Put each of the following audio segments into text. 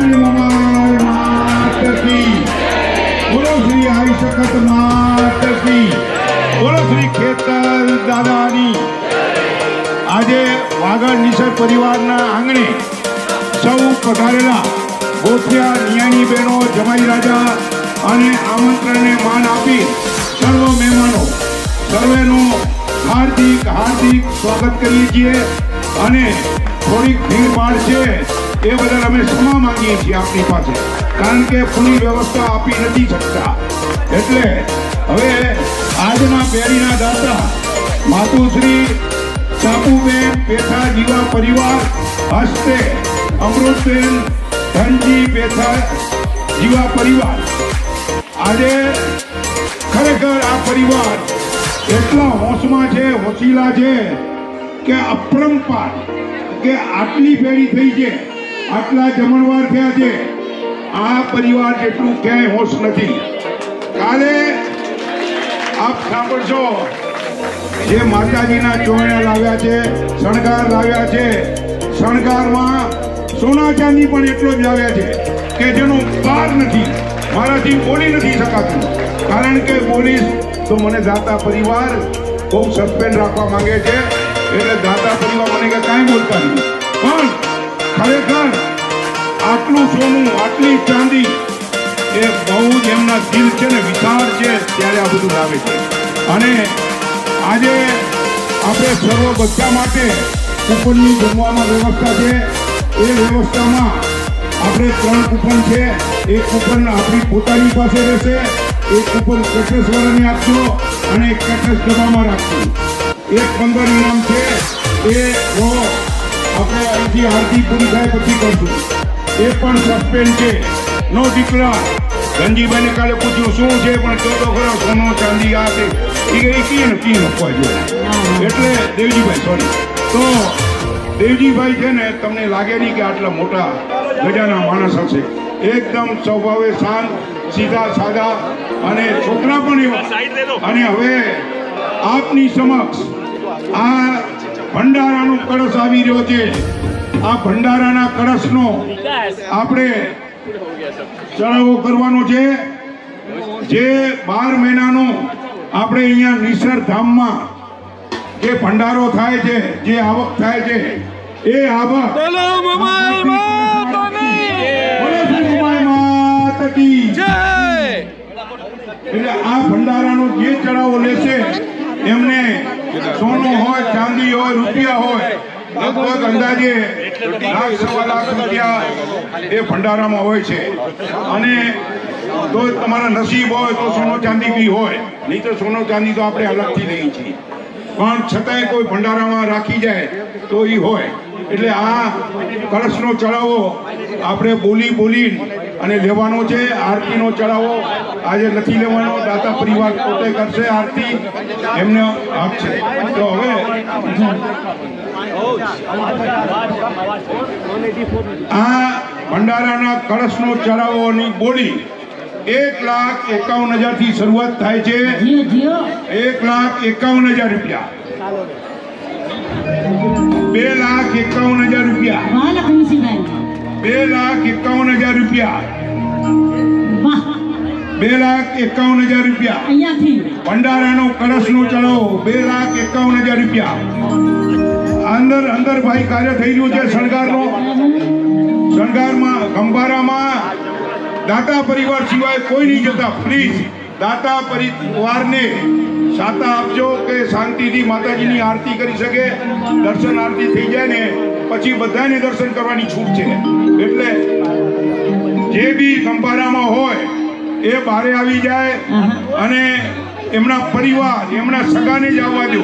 શ્રી મમાઈ માત કી, બોલો શ્રી આઈ સખત માત કી, બોલો શ્રી ખેતર દાદાની. આજે વાગડ નિસર પરિવારના આંગણે સૌ પધારેલા ગોઠિયા નિયાણી બહેનો, જમાઈ રાજા અને આમંત્રણને માન આપી સર્વ મહેમાનો સર્વેનું હાર્દિક હાર્દિક સ્વાગત કરીએ છીએ. અને થોડીક ભીડભાડ છે એ બદલ અમે ક્ષમા માંગીએ છીએ આપની પાસે, કારણ કે પૂરી વ્યવસ્થા આપી નથી શકતા. એટલે હવે આજના પેઢીના દાતા માતુશ્રી સાપુબેન પેથા જીવા પરિવાર હસ્તે અમૃતબેન ધનજી પેથા જીવા પરિવાર, આજે ખરેખર આ પરિવાર એટલા હોશમાં છે, હોશીલા છે કે અપરંપાર, કે આટલી પેઢી થઈ છે, આટલા જમણવાર થયા છે, આ પરિવાર જેટલું ક્યાંય હોશ નથી. કાલે આપ સાંભળશો જે માતાજીના ચોળિયા લાવ્યા છે, શણગાર લાવ્યા છે, શણગારમાં સોના ચાંદી પણ એટલો જ લાવ્યા છે કે જેનો પાર નથી, મારાથી બોલી નથી શકાતું. કારણ કે બોલીશ તો મને દાતા પરિવાર બહુ સસ્પેન્ડ રાખવા માંગે છે, એટલે દાતા પરિવાર મને કે કાંઈ બોલતા નહીં. પણ ખરેખર આટલું સોનું, આટલી ચાંદી એ બહુ જ એમના દિલ છે ને વિચાર છે, ત્યારે આ બધું લાવે છે. અને આજે આપણે સર્વ બધા માટે કૂપનની જમવામાં વ્યવસ્થા છે. એ વ્યવસ્થામાં આપણે 3 કૂપન છે. એક કૂપન આપણી પોતાની પાસે રહેશે, એક કૂપન કેટરસવાળાને આપજો અને એક કેટરસ ડબ્બામાં રાખજો. એક 15 ઇનામ છે, એ આપણે અહીંથી આરતી પૂરી થાય પછી કરશું. એ પણ સસ્પેન્ડ છે, નો ડિક્લેર. ધનજીભાઈને કાલે પૂછ્યું શું છે, પણ કહો તો ખરો સોનો ચાંદી આ છે, એ કી નખવા જોઈએ. એટલે દેવજીભાઈ સોરી, તો દેવજીભાઈ છે ને, તમને લાગે નહીં કે આટલા મોટા ગજાના માણસ હશે. એકદમ સ્વભાવે શાંત, સીધા સાદા, અને છોકરા પણ એવા. અને હવે આપની સમક્ષ આ ભંડારાનો કળશ આવી રહ્યો છે. આ ભંડારાના કળશનો આપણે ચડાવો કરવાનો છે. જે 12 મહિનાનો આપણે અહીંયા નિસર ધામમાં જે ભંડારો થાય છે, જે આવક થાય છે, એ આવક એટલે આ ભંડારાનો જે ચડાવો લેશે એમને સોનું હોય, ચાંદી હોય, રૂપિયા હોય, લગભગ અંદાજે 1.25 લાખ રૂપિયા એ ભંડારામાં હોય છે. અને તો તમારા નસીબ હોય તો સોનો ચાંદી બી હોય, નહીં તો સોનો ચાંદી તો આપણે અલગથી લઈએ છીએ. પણ છતાંય કોઈ ભંડારામાં રાખી જાય તો એ હોય. એટલે આ કળશનો ચડાવો આપણે બોલી અને લેવાનો છે. આરતીનો ચડાવો આજે નથી લેવાનો, દાતા પરિવાર પોતે કરશે આરતી, એમને આપશે. તો હવે આ ભંડારાના કળશનો ચડાવોની બોલી 1,51,000 થી શરૂઆત થાય છે. 1,51,000 રૂપિયા, 2,51,000 રૂપિયા, 2,51,000 રૂપિયા, 2,51,000 રૂપિયા. ભંડારાનો કળશનો ચડાવો 2,51,000 રૂપિયા. અંદર ભાઈ કાર્ય થઈ રહ્યું છે શણગારમાં, ગંભારામાં દાતા પરિવાર સિવાય કોઈ નહીં જતા. પ્લીઝ દાતા પરિવારને સાતા આપજો કે શાંતિથી માતાજીની આરતી કરી શકે. દર્શન આરતી થઈ જાય ને પછી બધાને દર્શન કરવાની છૂટ છે. એટલે જે બી ગંભારામાં હોય એ બહાર આવી જાય અને એમના પરિવાર, એમના સગાને જ આવવા દો.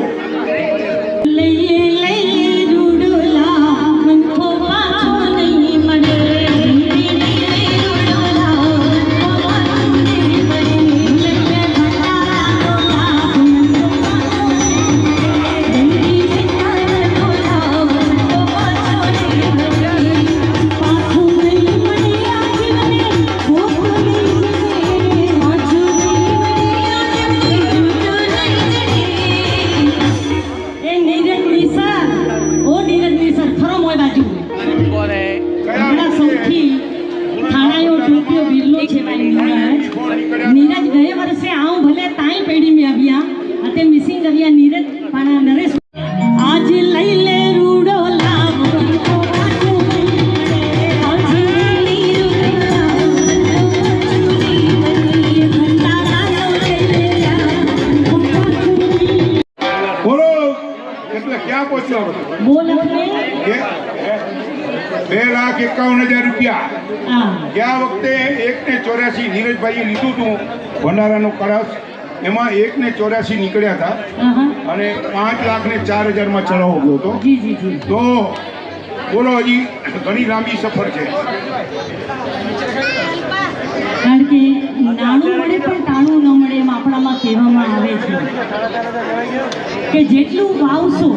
एक है भाई नीरज गए वर्षे आऊं भले ताई पेड़ी में अभिया अते मिसिंग अभिया नीरज पाना नरेश आज लई ले रूडो लाभ को बाजू आज लई रूडो બોલો એટલે ક્યાં પહોંચ્યો बोल अपने 2,51,000 રૂપિયા हां ગયા વખતે 1,84 નીરજભાઈએ લીધું હતું ભંડારાનો કળશ એમાં 1,84 નીકળ્યા હતા हां અને 5,04,000 માં ચડાવો ગયો હતો जी जी जी તો બોલો હજી ઘણી લાંબી સફર છે કારણ કે નાણું મળે પણ તાણું ન મળે એમ આપણામાં કહેવામાં આવે છે કે જેટલું વાવશો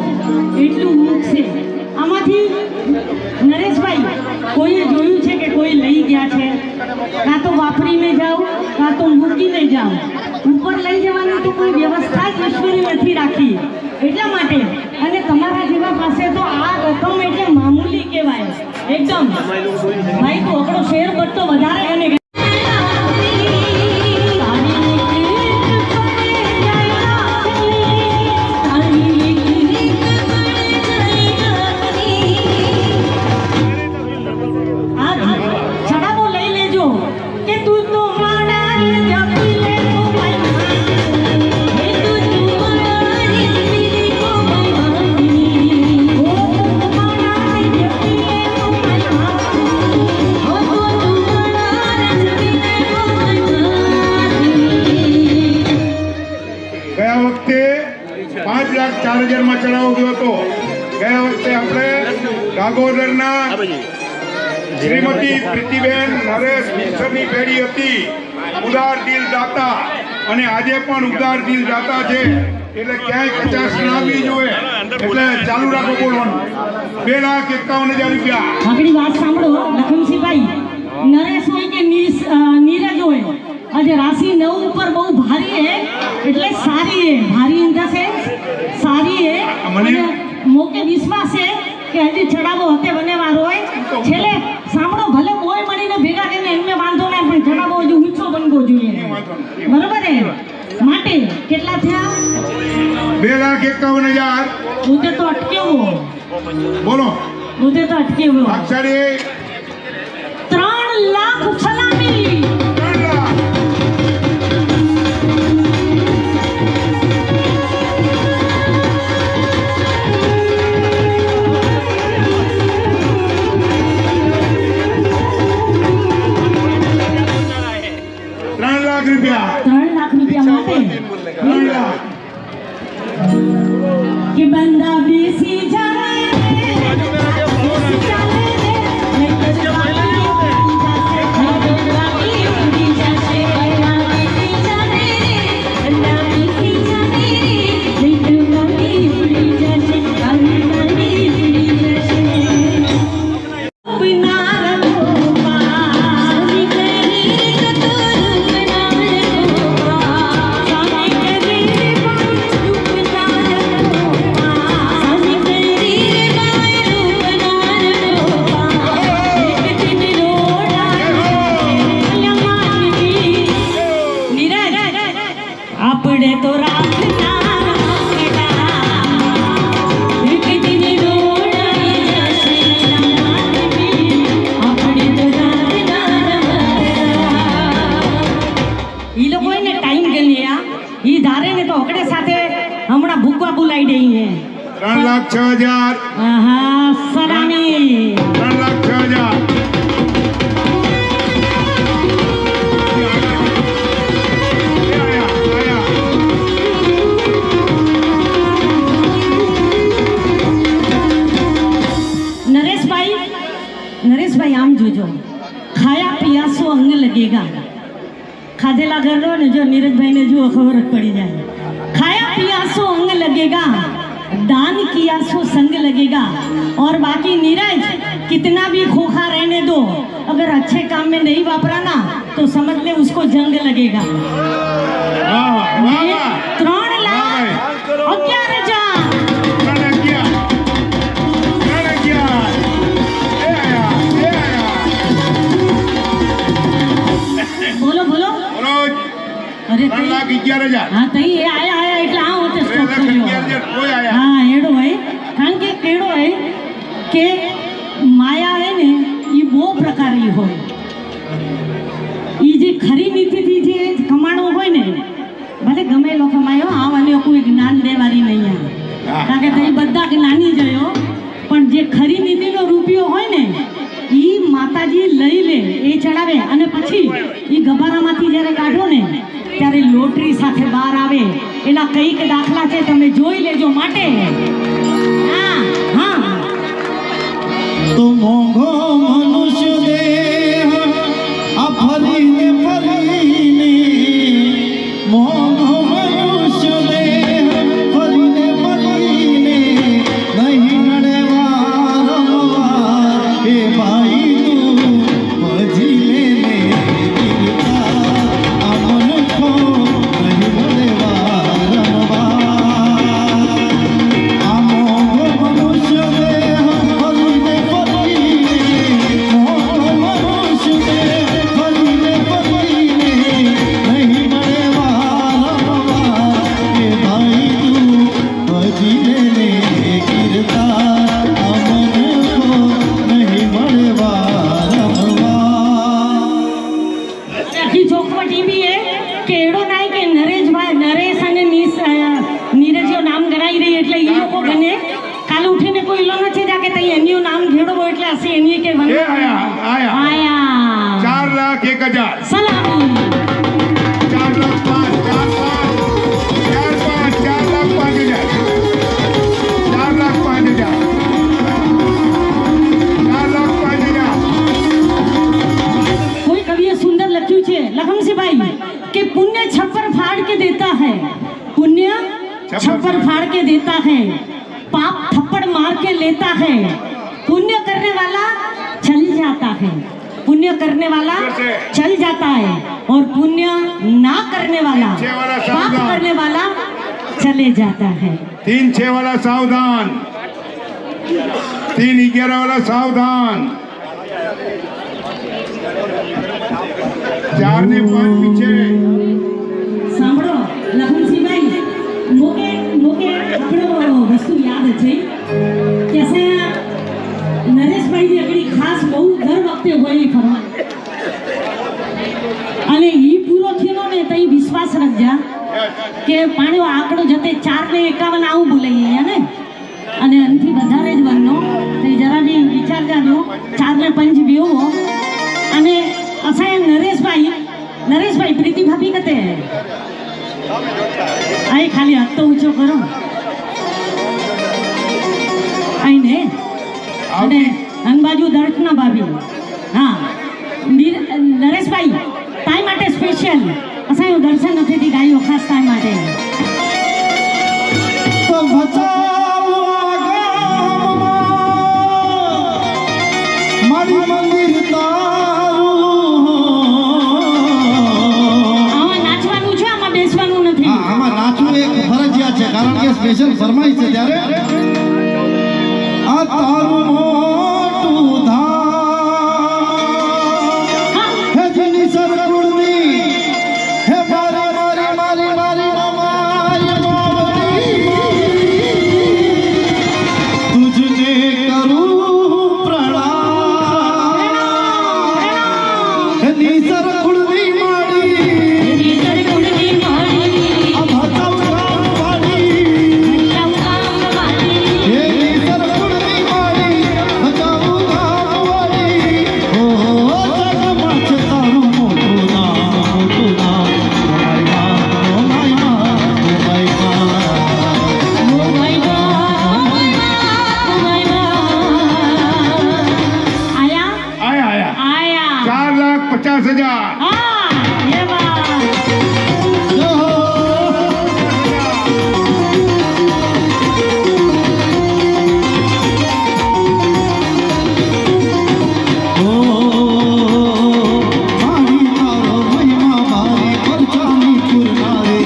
એટલું મૂકશે આમાંથી નરેશભાઈ કોઈએ જોયું છે કે કોઈ લઈ ગયા છે કાં તો વાપરીને જાઓ કાં તો મૂકીને જાઓ ઉપર લઈ જવાની તો કોઈ વ્યવસ્થા જ ઈશ્વરે નથી રાખી એટલા માટે અને તમારા જેવા પાસે તો આ રકમ એટલે મામૂલી કહેવાય એકદમ ભાઈ તો આપણો શેર બટતો વધારે અને ગયા વખતે 5,04,000 માં ચડાવો ગયો હતો ગયા વખતે આપણે ગાગોદરના શ્રીમતી પ્રીતિબેન નરેશ મિશ્રની પેઢી હતી ઉદાર દિલ દાતા અને આજે પણ ઉદાર દિલ દાતા છે એટલે ક્યાંય કચાશ ના આવી જોઈએ એટલે ચાલુ રાખો બોલવાનું 2,51,000 રૂપિયા આગળ વાત સાંભળો લખમસિંહભાઈ નરેશ હોય કે નીરજ હોય આજે રાશિ 9 ઉપર બહુ ભારી હે એટલે સારી હે ભારી ઇન ધ સેન્સ સારી હે મને મોકે વિશ્વાસ છે કે હજી ચડાવો હતે બને વાર હોય છેલ્લે સાંભળો ભલે કોઈ મળીને ભેગા થઈને એમને વાંધો ના પણ ચડાવો હજુ ઊંચો બનવો જોઈએ બરોબર હે માટે કેટલા થયા 2,51,000 ઉદે તો અટકેવો બોલો ઉદે તો અટકેવો અક્ષરે 3 લાખ સલામી 3 લાખ રૂપિયા 3 લાખ રૂપિયા માટે 3 લાખ કે બંદા બેસી જાય બેસી ચાલે રે નહીતર બાકી ઉડી જશે બંદા બેસી જાય બંદા બેસી જાય નહીતર બાકી ઉડી જશે બંદા ઉડી જશે આપણે તો હમણાં ભૂકવા બોલાઈ દઈ હે 3,06,000 હા સલામી 3,06,000 નરેશભાઈ આમ જોજો ખાયા પિયાસો અંગ લગેગા ખાધેલા ઘરનો ને જો નીરજભાઈને જુઓ ખબર જ પડી જાય खाया पिया सो अंग लगेगा दान किया सो संग लगेगा और बाकी नीरज कितना भी खोखा रहने दो अगर अच्छे काम में नहीं वापरा ना तो समझ ले उसको जंग लगेगा 3 लाख 11,000 3,11,000 અરે 3,11,000 હા તઈ એ આયા એટલે આ હોતે સ્ટોપ 3,11,000 કોઈ આયા હા એડો હોય કારણ કે કેડો હોય કે માયા હે ને એ બહુ પ્રકારની હોય એ જે ખરી નીતિથી જે કમાણો હોય ને ભલે ગમે લોકો કમાયો આવાને કોઈ જ્ઞાન દેવાની નહીં કારણ કે તઈ બધા જ્ઞાની જયો પણ જે ખરી નીતિનો રૂપિયો હોય ને એ માતાજી લઈ લે એ ચડાવે અને પછી એ ગભારામાંથી જ્યારે કાઢો ને ત્યારે લોટરી સાથે બહાર આવે એના કંઈક દાખલા છે તમે જોઈ લેજો માટે હા હા તો મોંઘો મનુષ્ય દેહ આ ફરીને ફરીને મોંઘો મનુષ્ય દેહ ફરીને ફરીને નહીં નડે વારંવાર એ ભાઈ તું ભજી લે આ મનુષ્યો નહીં નડે વારંવાર આ મોંઘો મનુષ્ય દેહ ફરીને ફરીને મોંઘો મનુષ્ય દેહ ફરીને ફરીને નહીં નડે વારંવાર એ ભાઈ તું ભજી લે કીર્તા આ મનુષ્યો નહીં મળે વારંવાર આખી ચોખવટ એવી હે કે એડો નાય કે નરેશ અને નીરજ્યો નામ ગણાઈ રહી એટલે એ લોકો ગને કાલ ઉઠીને કોઈ લો નથી જા કે તઈ એનું નામ ઘેડો હોય એટલે હશે એની કે એ આયા આયા 4,01,000 સલામી 4,05,000 कोई कवि सुंदर लख्यू छे लखन से भाई कि पुण्य छप्पर फाड़ के देता है पुण्य छप्पर फाड़ के देता है पाप थप्पड़ मार के लेता है पुण्य करने वाला चल जाता है पुण्य करने वाला चल जाता है और पुण्य ना करने वाला पाप करने वाला चले जाता है 3,6 वाला सावधान 3,11 वाला सावधान 4 ने 5 पीछे સાંભળો લખનસિંહભાઈ મોકે આપણો વસ્તુ યાદ છે કે સે નરેશભાઈની આગળ ખાસ બહુ દર વખતે હોય એ ફરવા અને એ પૂરો થયેલો ને તઈ વિશ્વાસ રાખજા કે પાણીનો આંકડો જતે 4,51 આવું બોલાઈએ ને અને એનાથી વધારે જ વરનો તે જરા બી વિચાર જાજો 4,5 બેવો અને અસાય નરેશભાઈ પ્રીતિ ભાભી કતે આઈ ખાલી હાથ તો ઊંચો કરો આઈ ને અને અંબાજુ દર્શના ભાભી હા નરેશભાઈ તાઈ માટે સ્પેશિયલ અસાય દર્શન નથી દી ગાયો ખાસ તાઈ માટે તો બચાવો ગામમાં મારી મંદિર તારું આમાં નાચવાનું છે આમાં બેસવાનું નથી આમાં નાચવું એક ફરજિયાત છે કારણ કે સ્પેશિયલ ફરમાઈ છે ત્યારે આ તારું મોટું ધામ હે જેની સરકુળની હે મારી મારી મારી મારી મારી મારી તુજને કરું પ્રણામ હે ની સરકુળની માડી આ ભચાઉ ગામવાળી હે ની સરકુળની માડી ભચાઉ ગામવાળી ઓ જગમાં છે તારું મોટું નામ મારી आया આયા 4,50,000 હા એ વાત મારી તારો મહિમા મારી પરચાની પુરનારે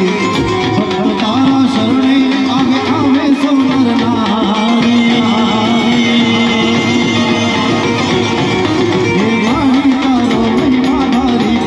ભક્ત તારા શરણે આવે આવે સૌ નર નારી હે મારી તારો મહિમા મારી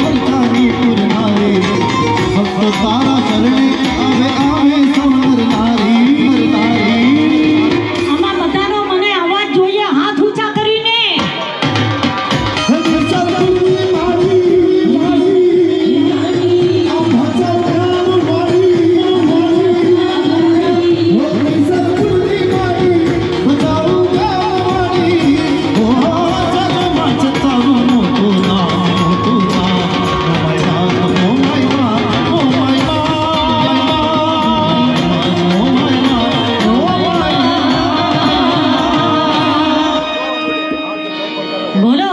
બોલો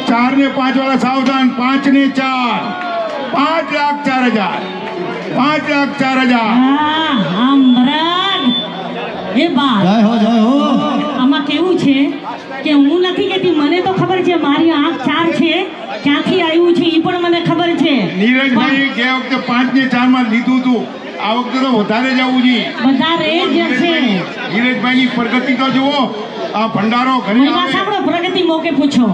4 ને 5 વાળા સાવધાન. 5 ને 4, 5,04,000, 5,04,000. હા મહારાજ એ બા જય હો જય હો. આમાં કેવું છે કે હું નથી કહેતી, મને તો ખબર છે મારી આંખ 4 છે, ક્યાંથી આવ્યું છે એ પણ મને ખબર છે. નીરજભાઈ ગયા વખતે 5 ને 4 માં લીધું હતું, આ વખતે તો વધારે જવું જોઈએ. વધારે જ છે. નીરજભાઈની પ્રગતિ તો જુઓ. આ ભંડારો ઘરે મહિમા આવે. સાંભળો, પ્રગતિ મોકે પૂછો,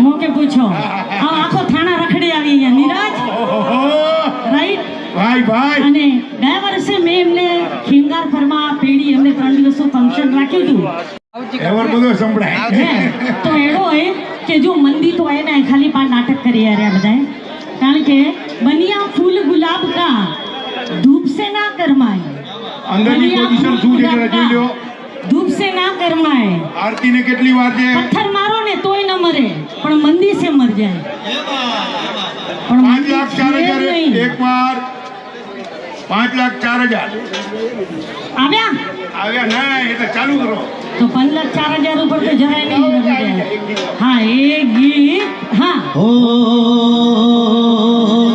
મોકે પૂછો. આ આખો થાણા રખડે આવી અહીંયા નીરજ, ઓહો! રાઈટ. ભાઈ ભાઈ અને ગયા વર્ષે મેં એમને ખીંગાર ફરમા પેઢી એમને 3 દિવસનું ફંક્શન રાખ્યું હતું. એવર બધો સંભળાય. હે, તો એડો એ કે જો મંદી તો એને ખાલી 5 નાટક કરી રહ્યા બધાએ, કારણ કે બનિયા ફૂલ ગુલાબ કા ધૂપ સે ના કરમાય. અંદરની પોઝિશન શું છે જરા જોઈ લો. ધૂપ સે ના કરમાય. આરતી ને કેટલી વાર છે? પથ્થર મારો ને તોય ન મરે, પણ મંદી સે મર જાય. પણ 5,04,000 એક વાર. 5,04,000 આવ્યા આવ્યા. ના એ તો ચાલુ કરો. તો 5,04,000 ઉપર તો જરાય નહીં રમી જાય. હા એ ગીત હા ઓ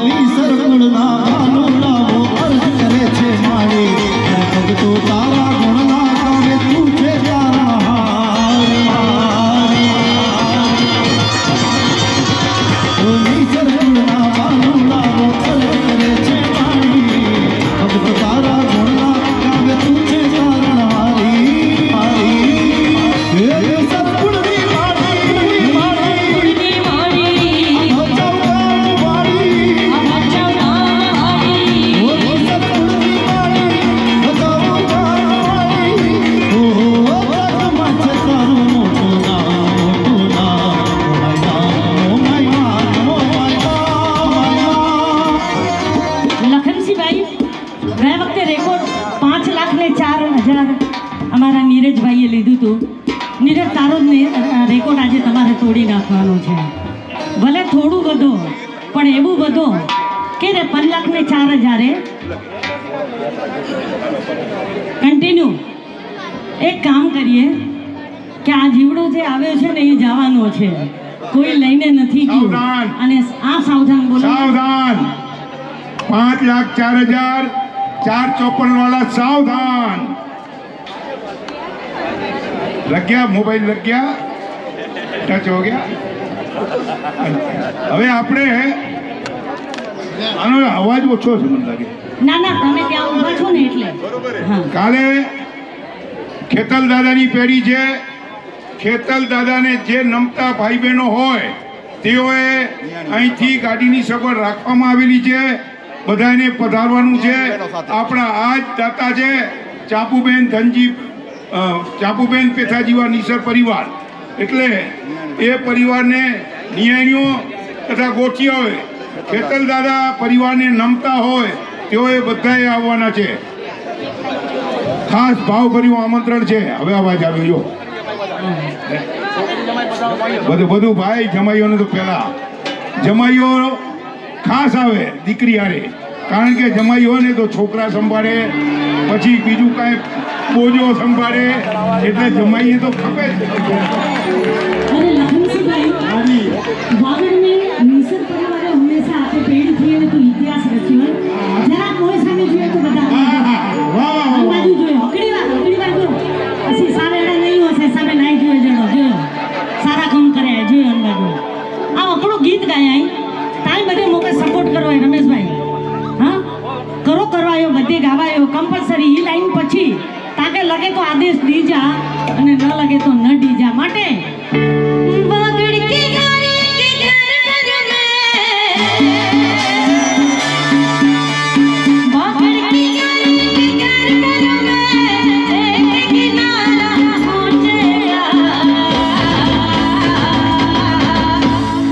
વિસર ગુણના ભાનુડાઓ અર્જ કરે છે મારી. ભગતો તારા ગુણના ગાવે તું છે તારા ઓ વિસર ગુણના ભાનુડાઓ અર્જ કરે છે મારી. ભગતો તારા ગુણના ગાવે તું છે તારા હે સત્ગુણની માળી માળી ગુણની માળી લખનસિંહભાઈ, ગયા વખતે રેકોર્ડ 5,04,000 અમારા નીરજભાઈએ લીધું હતું. નીરજ, તારો જ રેકોર્ડ આજે તમારે તોડી નાખવાનો છે. ભલે થોડું વધો, પણ એવું વધો કે 5,04,000 કન્ટિન્યુ. એક કામ કરીએ કે આ જીવડો જે આવ્યો છે ને એ જવાનો છે, કોઈ લઈને નથી ગયું. સાવધાન. અને આ સાવધાન બોલો. સાવધાન. 5,04,000, 454 वाला सावधान. लग गया मोबाइल, लग गया, टच हो गया. હવે આપણે આનો અવાજ ઓછો છે મને લાગે. ના ના, તમે ત્યાં ઊભા છો ને એટલે. હા કાલે ખેતલ દાદાની પેઢી છે. ખેતલ દાદાને જે નમતા ભાઈ બહેનો હોય તેઓએ અહીંથી ગાડીની સગવડ રાખવામાં આવેલી છે. બધાને પધારવાનું છે. આપણા આ જ દાતા છે ચાપુબેન ધનજી, ચાપુબેન પેથાજીવા નિસર પરિવાર. એટલે એ પરિવારને નિયાણીઓ તથા ગોઠિયાઓએ ખેતલ દાદા પરિવારને નમતા હોય તેઓએ બધાએ આવવાના છે. ખાસ ભાવભર્યું આમંત્રણ છે. હવે અવાજ આવ્યો જો. બધું ભાઈ જમાઈઓને તો પહેલા જમાઈઓ ખાસ આવે દીકરી હારે, કારણ કે જમાઈ હોય ને તો છોકરા સંભાળે, પછી બીજું કાંઈ બોજો સંભાળે, એટલે જમાઈએ તો ખપે જ. અરે લખનસિંહભાઈ, વાગડને નિસર પરિવારે હંમેશા આપે પેઢી થઈને તો ઇતિહાસ રચ્યો. જરા કોઈ સામે જોઈએ તો બધા હા, હા, વાહ, વાહ, આ વાહ. બાજુ જોયો, અકડી વાર જો. પછી સારા નહીં હશે, સામે નાઈ જોયો જણો જોયો, સારા કામ કર્યા જોયો અંદાજો. આ આપણું ગીત ગાયા તાઈ બધે મોકે સપોર્ટ કરો એ રમેશભાઈ. હા કરો, કરવાયો બધે ગાવાયો કમ્પલસરી. એ લાઈન પછી તાકે લગે તો આદેશ દીજા અને ન લગે તો ન દીજા. માટે વાગડ કે ગારે કે ઘર ઘર મેં, વાગડ કે ગારે કે ઘર ઘર મેં એક કિનારા પહોંચેલા.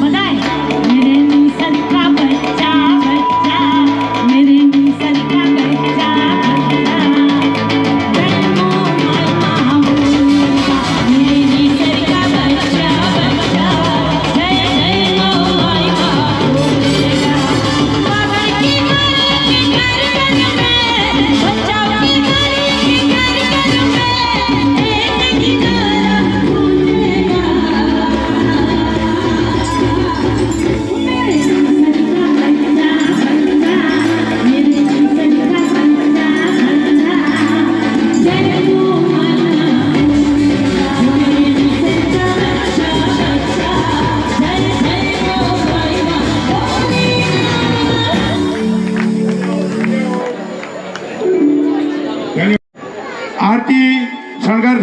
બધાય મેરે નિસર કા બચ્ચા બચ્ચા, મેરે નિસર કા બચ્ચા બચ્ચા, જન્મો માય માહબૂબા, મેરે નિસર કા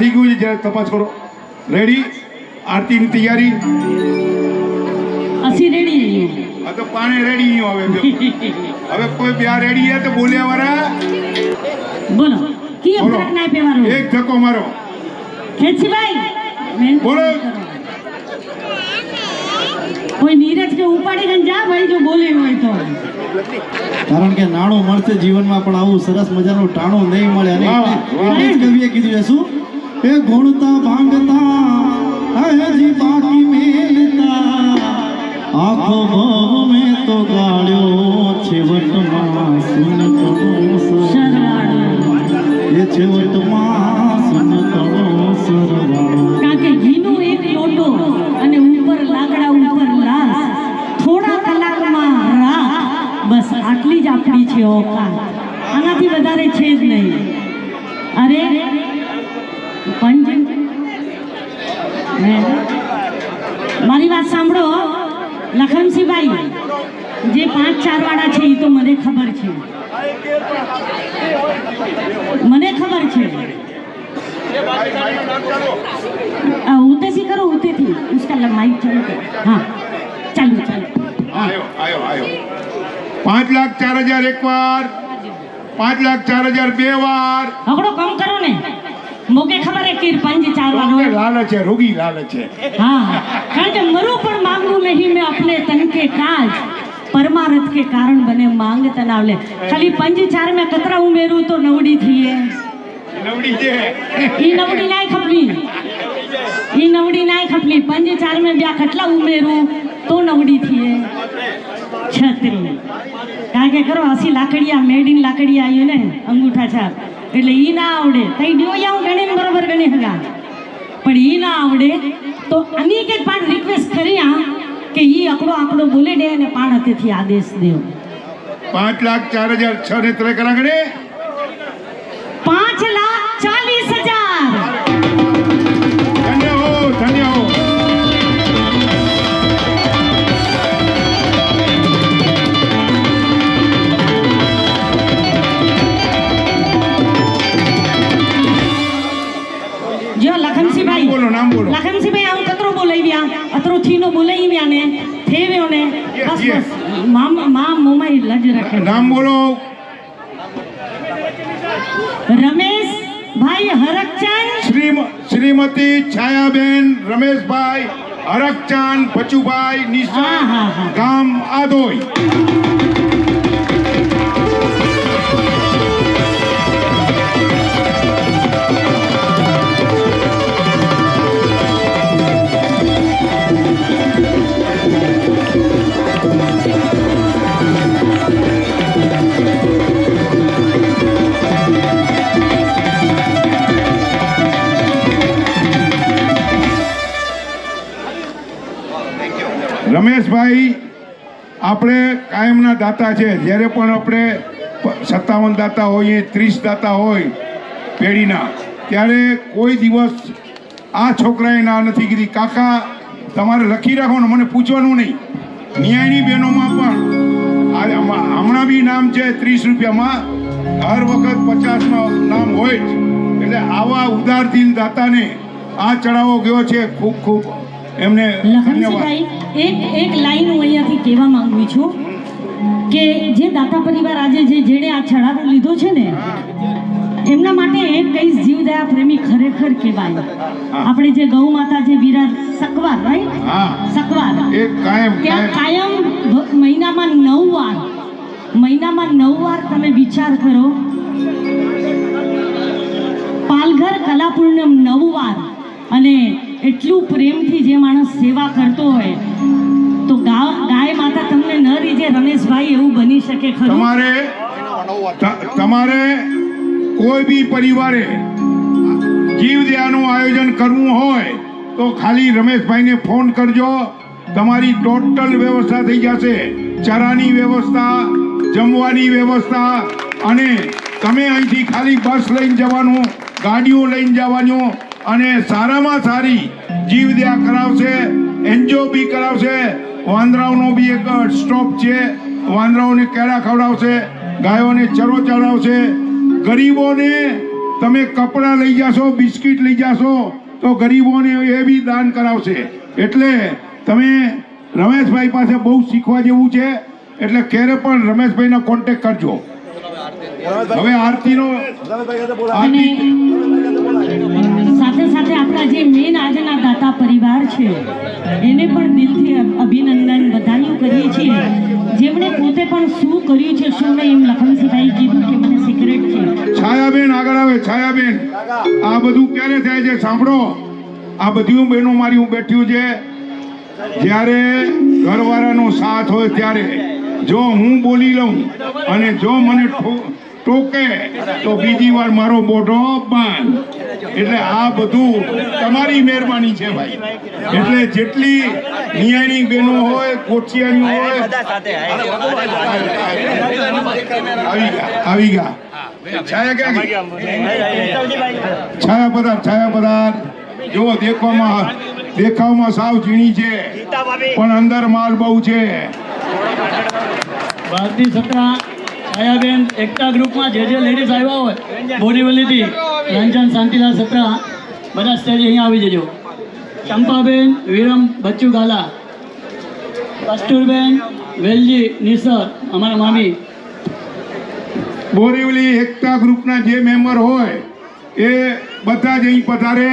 થઈ ગયું છે, જરા તપાસ કરો. રેડી? આરતીની તૈયારી? અસી રેડી આ તો પાણી રેડી નહીં હવે. હવે કોઈ બે રેડી છે તો બોલ્યા વાળા બોલો કી બોલો. ફરક ના પેવાનો એક ધક્કો મારો. ખેંચીભાઈ બોલો. કોઈ નીરજ કે ઉપાડી ગઈ જા ભાઈ જો બોલે હોય તો. કારણ કે નાણું મળશે જીવનમાં પણ આવું સરસ મજાનું ટાણું નહીં મળે. અને વાહ, વાહ. એટલે જ કવિએ કીધું છે શું, એ ગુણતા ભાંગતા હજી બાકી મેલતા આખો ભવ મેં તો ગાળ્યો છેવટમાં સુનતણો સરવાળો, એ છેવટમાં સુનતણો સરવાળો. કારણ કે ઘીનો એક લોટો અને ઉપર લાકડા ઉપર લાશ, થોડા કલાકમાં રાખ, બસ આટલી જ આપણી છે ઓકાત. આનાથી વધારે છે જ નહીં. અરે પંચ મારી વાત સાંભળો લખનસિંહભાઈ, જે 5-4 વાળા છે એ તો મને ખબર છે, મને ખબર છે. उते से करो, उते थी उसका माइक चालू करो. हाँ चालू चालू. આયો આયો આયો. 5,04,000 એક વાર, 5,04,000 બે વાર. हकड़ो कम करो ने, मोके खबर है कि 5-4 वालो. લાલચ છે, રોગી લાલચ છે. हाँ कारण के मरो पर मांगू नहीं मैं अपने तन के काज, परमारथ के कारण बने मांग तनावले. खाली 5-4 में कतरा उमेरू तो नवड़ी थी है. નવડી છે. ई नवड़ी नाय खपली, ई नवड़ी नाय खपली. 5-4 में ब्या खटला उमेरू तो नवड़ी थी है. छतरी કારણ કે કરો 80 લાકડિયા મેડ ઇન લાકડિયા આવ્યું ને અંગૂઠા છાપ, એટલે ઈ ના આવડે તઈ ડોયા હું ગણીને બરોબર ગણી હગા, પણ ઈ ના આવડે તો અમી કે પાણ રિક્વેસ્ટ કર્યા કે ઈ આંકડો બોલે દે અને પાણ હતેથી આદેશ દેવ. 5,04,000 6 ને 3 કરા ગણે. 5,40,000. ધન્ય હો, ધન્ય હો. જો લખનસિંહભાઈ નામ બોલો, નામ બોલો. લખનસિંહભાઈ આવું કતરો બોલાવ્યા, અતરો થીનો બોલાવ્યા ને થેવ્યો ને બસ Yes, બસ મા મોમાઈ લજ રાખે. નામ બોલો. રમેશભાઈ હરકચંદ, શ્રીમતી છાયાબેન રમેશભાઈ હરકચાંદ બચુભાઈ હા, નિશા, હા, હા. ગામ આદોઈ. રમેશભાઈ આપણે કાયમના દાતા છે. જ્યારે પણ આપણે 57 દાતા હોઈએ, 30 દાતા હોય પેઢીના, ત્યારે કોઈ દિવસ આ છોકરાએ ના નથી કીધી કાકા તમારે લખી રાખો ને મને પૂછવાનું નહીં. ન્યાયની બહેનોમાં પણ હમણાં બી નામ છે 30 રૂપિયામાં, હર વખત 50નો નામ હોય જ. એટલે આવા ઉદાર દિલ દાતાને આ ચડાવો ગયો છે. ખૂબ ખૂબ એમને ધન્યવાદ. લખનસિંહભાઈ એક લાઈન હું અહીંયાથી કહેવા માંગુ છું કે જે દાતા પરિવાર આજે જેણે આ છડાવો લીધો છે ને એમના માટે એક કઈ જીવદયા પ્રેમી ખરેખર કહેવાય. આપણે જે ગૌ માતા જે વિરાટ સકવાર રાઈટ, હા, સકવાર એ કાયમ ત્યાં કાયમ મહિનામાં 9 વાર તમે વિચાર કરો, પાલઘર કલા પૂર્ણિમ 9 વાર, અને એટલું પ્રેમથી જે માણસ સેવા કરતો હોય તો ગાય માતા તમને ન રીજે. રમેશભાઈ એવું બની શકે ખરું? તમારે કોઈ બી પરિવારે જીવદયાનું આયોજન કરવું હોય તો ખાલી રમેશભાઈને ફોન કરજો. તમારી ટોટલ વ્યવસ્થા થઈ જશે. ચરાની વ્યવસ્થા, જમવાની વ્યવસ્થા, અને તમે અહીંથી ખાલી બસ લઈને જવાનું, ગાડીઓ લઈને જવાનું, અને સારામાં સારી જીવદયા કરાવશે. એન્જિયો બી કરાવશે. વાંદરાઓનો બી એક સ્ટોપ છે, વાંદરાઓને કેળા ખવડાવશે, ગાયોને ચરો ચડાવશે, ગરીબોને તમે કપડાં લઈ જાશો, બિસ્કિટ લઈ જાશો તો ગરીબોને એ બી દાન કરાવશે. એટલે તમે રમેશભાઈ પાસે બહુ શીખવા જેવું છે. એટલે ક્યારે પણ રમેશભાઈનો કોન્ટેક્ટ કરજો. હવે આરતીનો અને સાથે સાથે આપણા જે મેન આજના દાતા પરિવાર છે એને પણ દિલથી અભિનંદન બધાયું કરીએ છીએ, જેમણે પોતે પણ શું કર્યું છે શું નહીં. એમ લખનસિંહભાઈ કીધું કે મને સિક્રેટ છે. છાયાબેન આગળ આવે. છાયાબેન, આ બધું ક્યારે થાય છે સાંભળો. આ બધી બહેનો મારી હું બેઠ્યું છે, જ્યારે ઘરવાળાનો સાથ હોય ત્યારે જો હું બોલી લઉં અને જો મને ટોકે તો બીજી વાર મારો મોઢો બંધ. એટલે આ બધું તમારી મહેરબાની છે ભાઈ. એટલે જેટલી નિયાણી બહેનો હોય, કોઠિયાણીઓ હોય, આવી ગયા. છાયા ક્યાં ગઈ? છાયા પધાર, છાયા પધાર. જો દેખાવમાં સાવ ઝીણી છે પણ અંદર માલ બહુ છે. ભારતી સત્રા છાયાબેન એકતા ગ્રુપમાં જે લેડીઝ આવ્યા હોય બોરીવલીથી, રંજન શાંતિલાલ સત્રા, બધા સ્ટેજ અહીંયા આવી જજો. ચંપાબેન વિરમ બચ્ચુ ગાલા, કસ્તુરબેન વેલજી નિસર, અમારા મામી. બોરીવલી એકતા ગ્રુપના જે મેમ્બર હોય એ બધા જ અહીં પધારે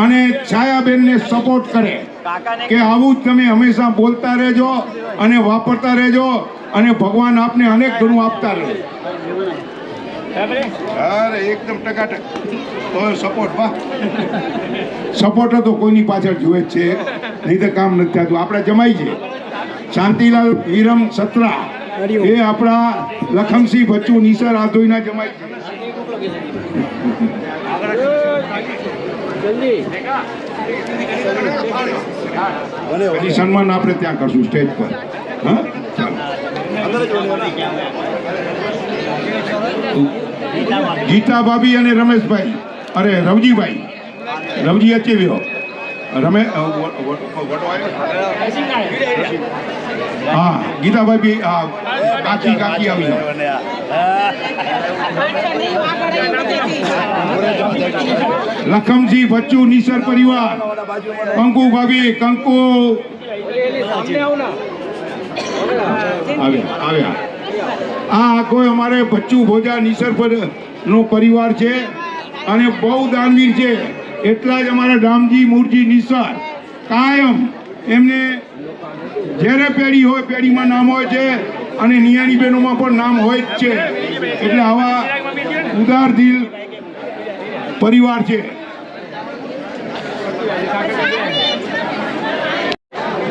અને છાયાબેનને સપોર્ટ કરે કે આવું જ તમે હંમેશા બોલતા રહેજો અને વાપરતા રહેજો અને ભગવાન આપને અનેક ઘણું આપતા રહે. અરે એકદમ ટકાટક. તો સપોર્ટ વાહ, સપોર્ટ તો કોઈની પાછળ જુએ જ છે, નહીં તો કામ નથી થતું. આપણા જમાઈ છે શાંતિલાલ વિરમ સત્રા, એ આપણા લખમસિંહ બચ્ચુ નિસર આધોઈના જમાઈ છે. પછી સન્માન આપણે ત્યાં કરશું સ્ટેજ પર. હા, ગીતા ભાભી અને રમેશભાઈ, અરે રવજીભાઈ, રવજી અચેવ્યો. હા, ગીતાભાઈ બી કાકી આવી લખમસિંહ બચ્ચુ નિસર પરિવાર, કંકુ ભાભી, કંકુ આવ્યા. આ આખો અમારે બચ્ચુ ભોજા નિસર નો પરિવાર છે અને બહુ દાનવીર છે. એટલા જ અમારા દામજી મૂળજી નિસર કાયમ એમને જ્યારે પેઢી હોય પેઢીમાં નામ હોય છે અને નિયાણી બહેનોમાં પણ નામ હોય જ છે. એટલે આવા ઉદાર દિલ પરિવાર છે.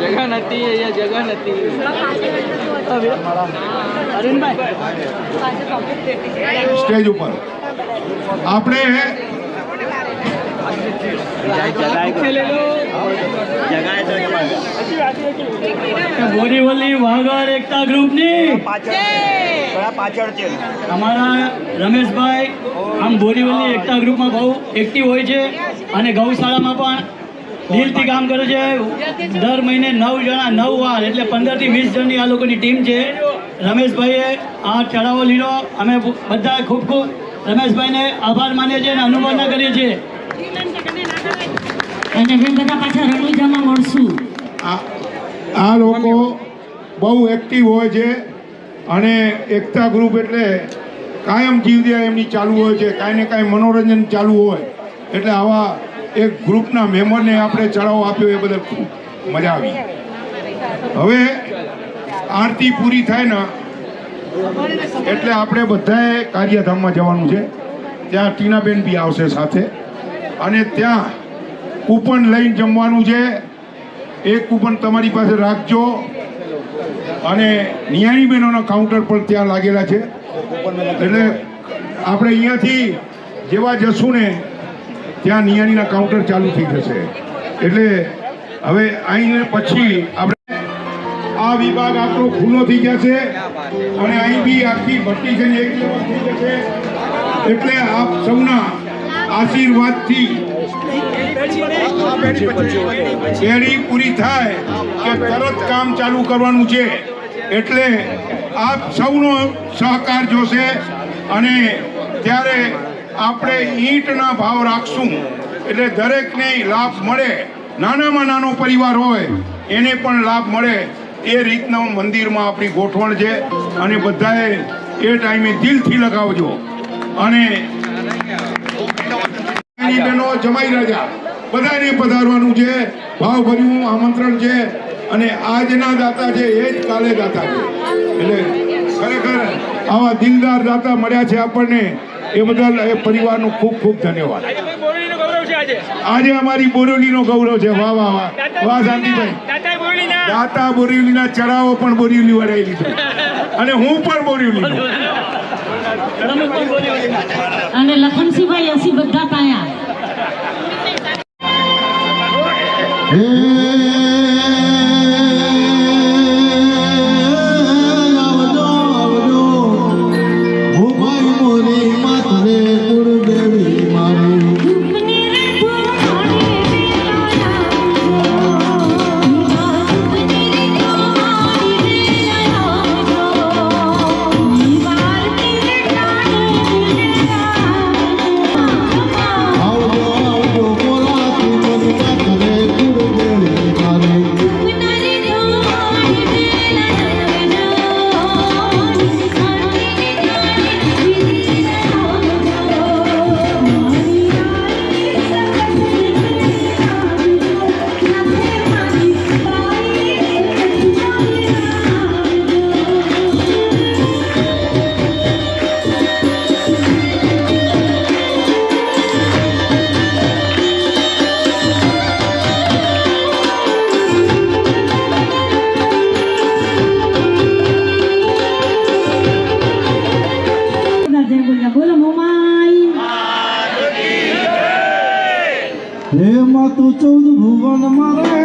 જગા નથી, અહીંયા જગા નથી. સ્ટેજ ઉપર આપણે બોરીવલી વાઘર એકતા ગ્રુપની અમારા રમેશભાઈ આમ બોરીવલી એકતા ગ્રુપમાં બહુ એક્ટિવ હોય છે અને ગૌશાળામાં પણ દિલથી કામ કરે છે. દર મહિને 9 જણા 9 વાર એટલે 15 થી 20 જણની આ લોકોની ટીમ છે. રમેશભાઈએ આ ચઢાવો લીધો. અમે બધા ખૂબ ખૂબ રમેશભાઈને આભાર માનીએ છીએ અને અનુમોદના કરીએ છીએ. અને અમે બધા પાછા રણુજામાં મળશું. આ લોકો બહુ એક્ટિવ હોય છે અને એકતા ગ્રુપ એટલે કાયમ જીવદયા એમની ચાલુ હોય છે, કાંઈ ને કાંઈ મનોરંજન ચાલુ હોય. એટલે આવા એક ગ્રુપના મેમ્બરને આપણે ચઢાવો આપ્યો એ બદલ ખૂબ મજા આવી. હવે આરતી પૂરી થાય ને એટલે આપણે બધાએ કાર્યધામમાં જવાનું છે. ત્યાં ટીનાબેન બી આવશે સાથે અને ત્યાં કૂપન લઈને જમવાનું છે. એક કૂપન તમારી પાસે રાખજો અને નિયાણી બહેનોના કાઉન્ટર પણ ત્યાં લાગેલા છે. એટલે આપણે અહીંયાથી જેવા જશું ને ત્યાં નિયાણીના કાઉન્ટર ચાલુ થઈ જશે. એટલે હવે અહીં પછી આપણે આ વિભાગ આપણો ખુલ્લો થઈ જશે અને અહીં બી આખી ભઠ્ઠી છે એક લેવલ થઈ જશે. એટલે આપ સૌના આશીર્વાદથી પેઢી પૂરી થાય કે તરત કામ ચાલુ કરવાનું છે. એટલે આપ સૌનો સહકાર જોશે અને ત્યારે આપણે ઈંટના ભાવ રાખશું એટલે દરેકને લાભ મળે, નાનામાં નાનો પરિવાર હોય એને પણ લાભ મળે એ રીતના મંદિરમાં આપણી ગોઠવણ છે. અને બધાએ એ ટાઈમે દિલથી લગાવજો. અને બહેનો, જમાઈ રાજા બધાને પધારવાનું છે, ભાવભર્યું આમંત્રણ છે. અને આજના દાતા છે એ જ કાલે દાતા છે. એટલે ખરેખર આવા દિલદાર દાતા મળ્યા છે આપણને, એ બદલ એ પરિવારનો ખૂબ ખૂબ ધન્યવાદ. આજે અમારી બોરીવલીનો ગૌરવ છે. વાહ વાહ વાહ વાહ શાંતિભાઈ. દાતા બોરીવલીના ચડાવો પણ બોરીવલી વડાવી લીધો અને હું પણ બોરીવલીનો. અને લખનસિંહભાઈ ਅਸੀਂ બધા તાયા આવજો આવજો ભોપાઈ મોરી માતરે ગુરુદેવી મારી આવજો આવજો બોલાતી મોરી માતરે ગુરુદેવી મારી બોલો મોમાઈ હે માતું 14 ભુવન મારે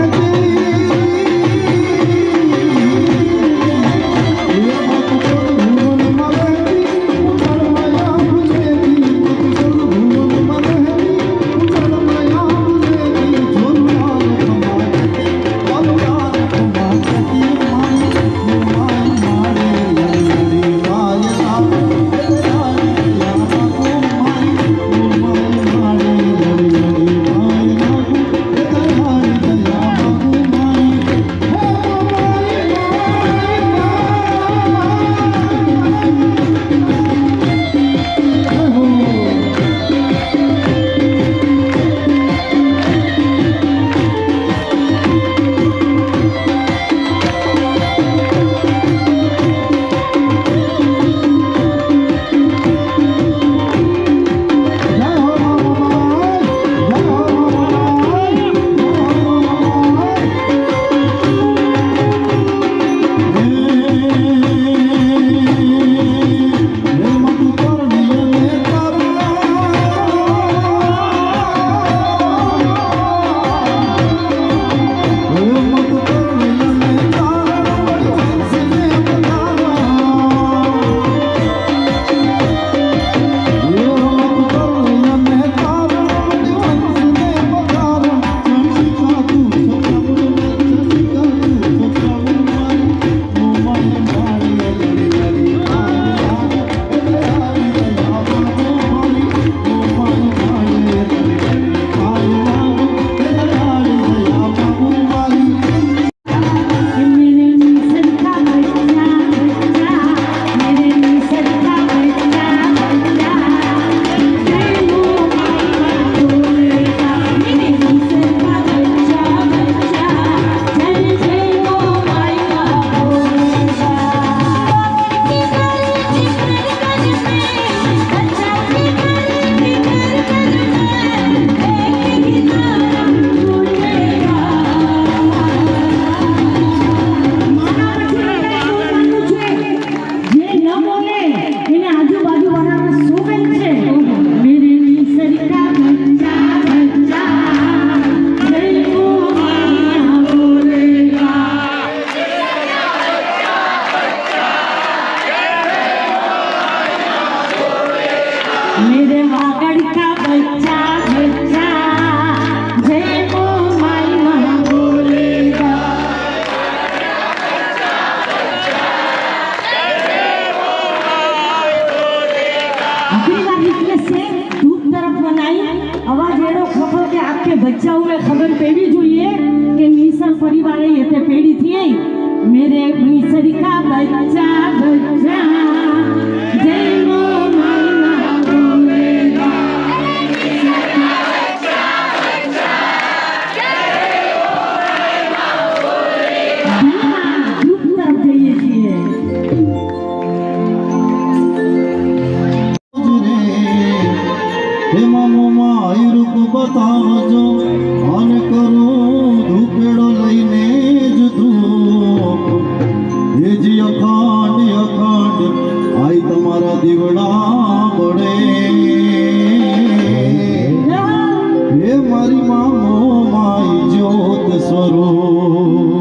સરખા બચ્ચા બચ્ચા જય મો મૈના ગ્રુપ તરફ જઈએ છીએ. હે મામોમાં રૂપ બતાવજો અને કરું ધૂપેડો લઈને જ ધૂપ એ જી અખાંડ આઈ તમારા દીવડા પડે હે મારી મામો માઈ જ્યોત સ્વરૂપ